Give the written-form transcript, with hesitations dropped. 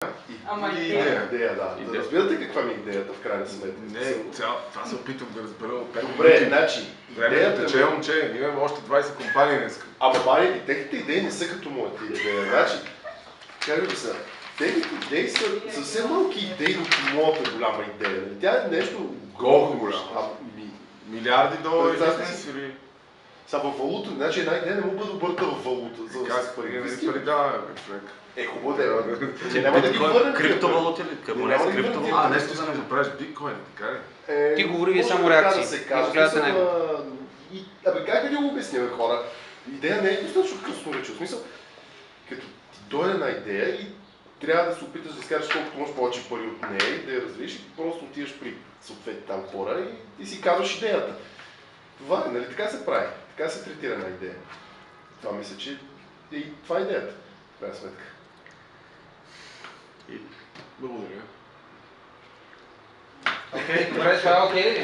И идея. Идея, да. Разбирате каква ми е идеята в крайна сметка? Не, това се опитвам да разбера от 5 Добре, значи, времето тече, момче, ние имаме още 20 компании днес. Ама бали, техните идеи не са като моите идеи. Значи, как да са? Техните идеи са съвсем малки идеи от моята голяма идея. Тя е нещо колко голямо? Милиарди долари бизнес или? Са във валута, значи една идея не му бъде обърта в валута. За как пари? Пари даваме, човек. Хубаво да е. Няма да ги върнем. Криптовалути ли? Нещо за да направиш биткоин, така ли? Ти говори ви само реакции. Абе как да ги го обясним, хора? Идея не е достатъчно красноречива. В смисъл, като ти дойде една идея и трябва да се опиташ да изкараш колкото можеш повече пари от нея и да я развиш и просто отиваш при съответни там хора и си казваш идеята. Това е, нали така се прави, така се третира една идея. Това мисля, че и това е идеята, в крайна сметка. Благодаря. Окей, добре, това е окей.